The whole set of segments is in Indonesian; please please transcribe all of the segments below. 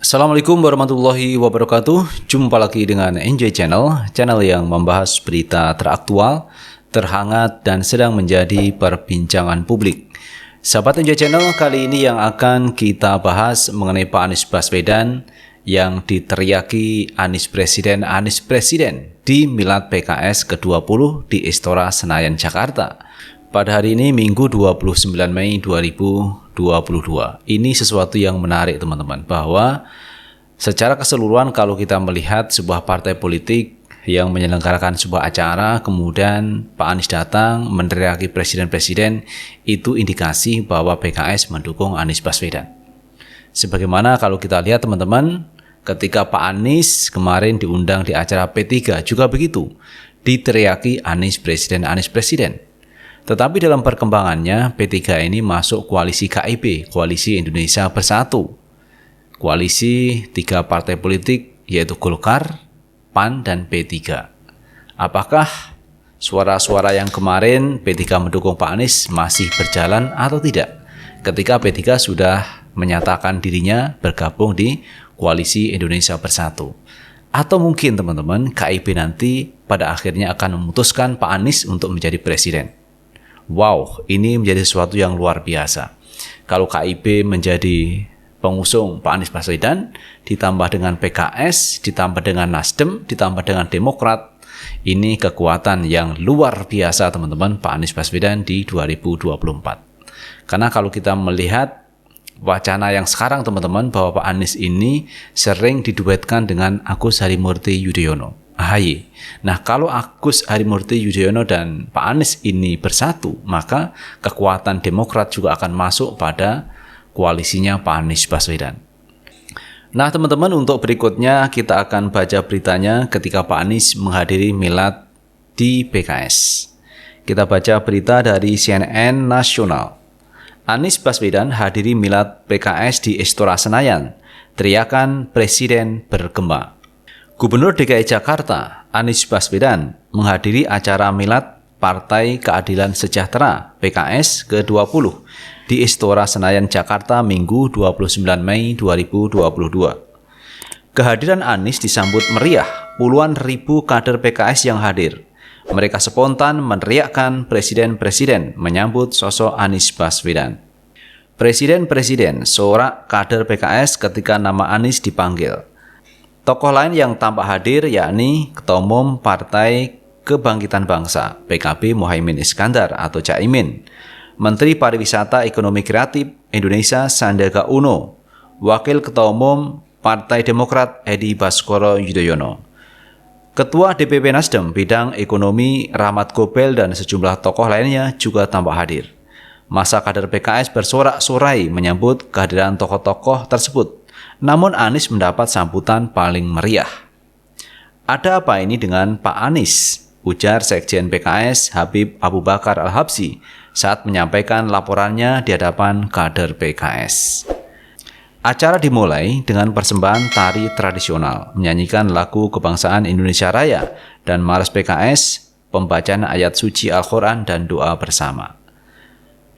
Assalamualaikum warahmatullahi wabarakatuh. Jumpa lagi dengan Enjoy Channel, channel yang membahas berita teraktual, terhangat, dan sedang menjadi perbincangan publik. Sahabat Enjoy Channel, kali ini yang akan kita bahas mengenai Pak Anies Baswedan yang diteriaki Anies Presiden di Milad PKS ke-20 di Istora Senayan, Jakarta. Pada hari ini Minggu 29 Mei 2022. Ini sesuatu yang menarik teman-teman, bahwa secara keseluruhan kalau kita melihat sebuah partai politik yang menyelenggarakan sebuah acara, kemudian Pak Anies datang meneriaki presiden-presiden, itu indikasi bahwa PKS mendukung Anies Baswedan. Sebagaimana kalau kita lihat teman-teman, ketika Pak Anies kemarin diundang di acara P3 juga begitu, diteriaki Anies Presiden. Tetapi dalam perkembangannya, P3 ini masuk koalisi KIB, Koalisi Indonesia Bersatu. Koalisi 3 partai politik yaitu Golkar, PAN, dan P3. Apakah suara-suara yang kemarin P3 mendukung Pak Anies masih berjalan atau tidak? Ketika P3 sudah menyatakan dirinya bergabung di Koalisi Indonesia Bersatu. Atau mungkin teman-teman, KIB nanti pada akhirnya akan memutuskan Pak Anies untuk menjadi presiden. Wow, ini menjadi sesuatu yang luar biasa. Kalau KIB menjadi pengusung Pak Anies Baswedan, ditambah dengan PKS, ditambah dengan Nasdem, ditambah dengan Demokrat, ini kekuatan yang luar biasa teman-teman Pak Anies Baswedan di 2024. Karena kalau kita melihat wacana yang sekarang teman-teman, bahwa Pak Anies ini sering diduetkan dengan Agus Harimurti Yudhoyono, AHY. Nah, kalau Agus Harimurti Yudhoyono dan Pak Anies ini bersatu, maka kekuatan Demokrat juga akan masuk pada koalisinya Pak Anies Baswedan. Nah, teman-teman, untuk berikutnya kita akan baca beritanya ketika Pak Anies menghadiri milad di PKS. Kita baca berita dari CNN Nasional. Anies Baswedan hadiri milad PKS di Istora Senayan. Teriakan Presiden bergema. Gubernur DKI Jakarta, Anies Baswedan, menghadiri acara milad Partai Keadilan Sejahtera (PKS) ke-20 di Istora Senayan, Jakarta, Minggu 29 Mei 2022. Kehadiran Anies disambut meriah puluhan ribu kader PKS yang hadir. Mereka spontan meneriakkan presiden menyambut sosok Anies Baswedan. Presiden, sorak kader PKS ketika nama Anies dipanggil. Tokoh lain yang tampak hadir yakni Ketua Umum Partai Kebangkitan Bangsa (PKB) Muhaimin Iskandar atau Caimin, Menteri Pariwisata Ekonomi Kreatif Indonesia Sandiaga Uno, Wakil Ketua Umum Partai Demokrat Edi Baskoro Yudhoyono, Ketua DPP Nasdem Bidang Ekonomi Rahmat Gobel, dan sejumlah tokoh lainnya juga tampak hadir. Masa kader PKS bersorak-sorai menyambut kehadiran tokoh-tokoh tersebut. Namun Anies mendapat sambutan paling meriah. Ada apa ini dengan Pak Anies? Ujar Sekjen PKS Habib Abu Bakar Al-Habsyi saat menyampaikan laporannya di hadapan kader PKS. Acara dimulai dengan persembahan tari tradisional, menyanyikan lagu kebangsaan Indonesia Raya, dan Maras PKS, pembacaan ayat suci Al-Quran, dan doa bersama.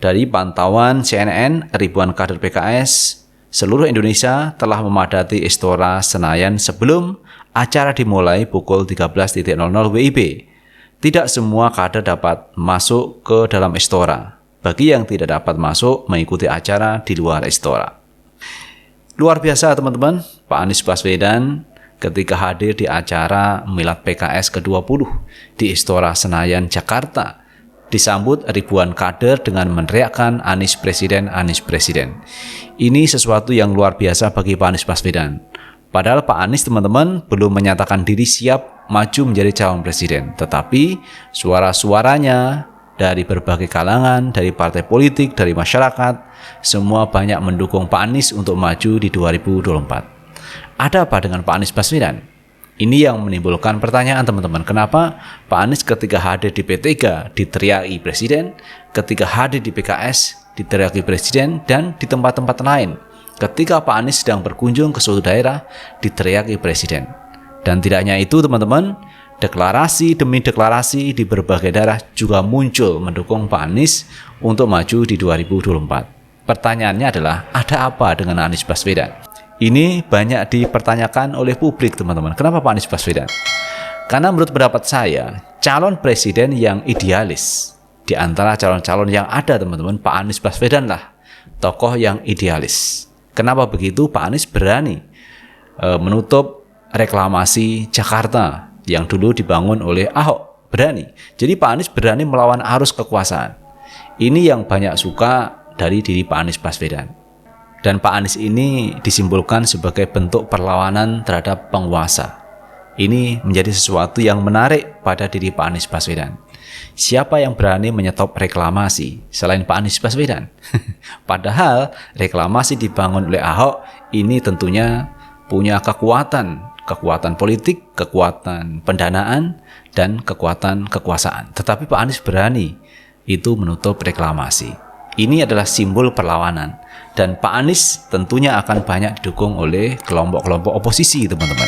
Dari pantauan CNN, ribuan kader PKS seluruh Indonesia telah memadati Istora Senayan sebelum acara dimulai pukul 13.00 WIB. Tidak semua kader dapat masuk ke dalam Istora. Bagi yang tidak dapat masuk, mengikuti acara di luar Istora. Luar biasa teman-teman, Pak Anies Baswedan ketika hadir di acara Milad PKS ke-20 di Istora Senayan, Jakarta, disambut ribuan kader dengan meneriakkan Anies Presiden. Ini sesuatu yang luar biasa bagi Pak Anies Baswedan. Padahal Pak Anies teman-teman belum menyatakan diri siap maju menjadi calon presiden. Tetapi suara-suaranya dari berbagai kalangan, dari partai politik, dari masyarakat, semua banyak mendukung Pak Anies untuk maju di 2024. Ada apa dengan Pak Anies Baswedan? Ini yang menimbulkan pertanyaan teman-teman. Kenapa Pak Anies ketika hadir di P3 diteriaki presiden, ketika hadir di PKS diteriaki presiden, dan di tempat-tempat lain ketika Pak Anies sedang berkunjung ke suatu daerah diteriaki presiden. Dan tidak hanya itu teman-teman, deklarasi demi deklarasi di berbagai daerah juga muncul mendukung Pak Anies untuk maju di 2024. Pertanyaannya adalah, ada apa dengan Anies Baswedan? Ini banyak dipertanyakan oleh publik, teman-teman. Kenapa Pak Anies Baswedan? Karena menurut pendapat saya, calon presiden yang idealis di antara calon-calon yang ada, teman-teman, Pak Anies Baswedan lah tokoh yang idealis. Kenapa begitu? Pak Anies berani menutup reklamasi Jakarta yang dulu dibangun oleh Ahok. Berani. Jadi Pak Anies berani melawan arus kekuasaan. Ini yang banyak suka dari diri Pak Anies Baswedan. Dan Pak Anies ini disimbolkan sebagai bentuk perlawanan terhadap penguasa. Ini menjadi sesuatu yang menarik pada diri Pak Anies Baswedan. Siapa yang berani menyetop reklamasi selain Pak Anies Baswedan? Padahal reklamasi dibangun oleh Ahok ini tentunya punya kekuatan politik, kekuatan pendanaan, dan kekuatan kekuasaan. Tetapi Pak Anies berani itu menutup reklamasi. Ini adalah simbol perlawanan. Dan Pak Anies tentunya akan banyak didukung oleh kelompok-kelompok oposisi, teman-teman.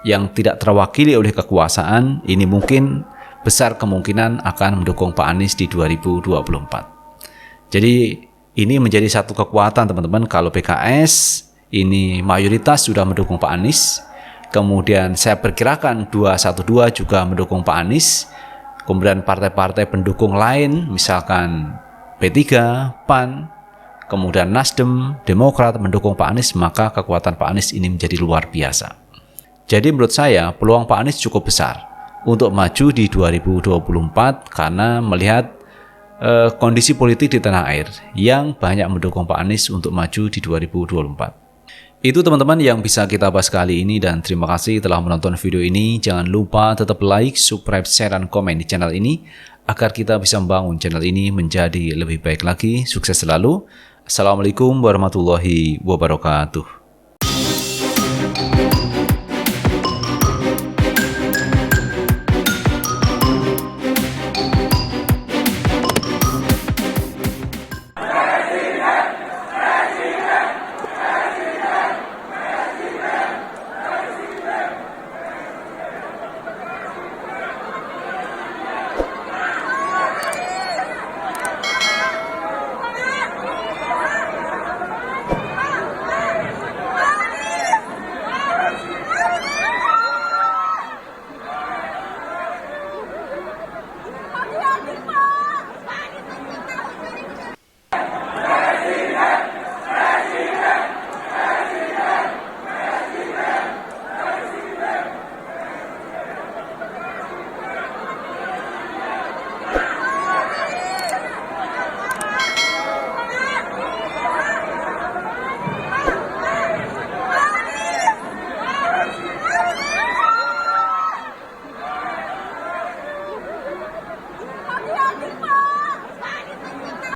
Yang tidak terwakili oleh kekuasaan, ini mungkin besar kemungkinan akan mendukung Pak Anies di 2024. Jadi ini menjadi satu kekuatan, teman-teman. Kalau PKS ini mayoritas sudah mendukung Pak Anies, kemudian saya perkirakan 212 juga mendukung Pak Anies, kemudian partai-partai pendukung lain misalkan P3, PAN, kemudian Nasdem, Demokrat mendukung Pak Anies, maka kekuatan Pak Anies ini menjadi luar biasa. Jadi menurut saya peluang Pak Anies cukup besar untuk maju di 2024 karena melihat kondisi politik di tanah air yang banyak mendukung Pak Anies untuk maju di 2024. Itu teman-teman yang bisa kita bahas kali ini, dan terima kasih telah menonton video ini. Jangan lupa tetap like, subscribe, share, dan komen di channel ini agar kita bisa membangun channel ini menjadi lebih baik lagi. Sukses selalu. Assalamualaikum warahmatullahi wabarakatuh.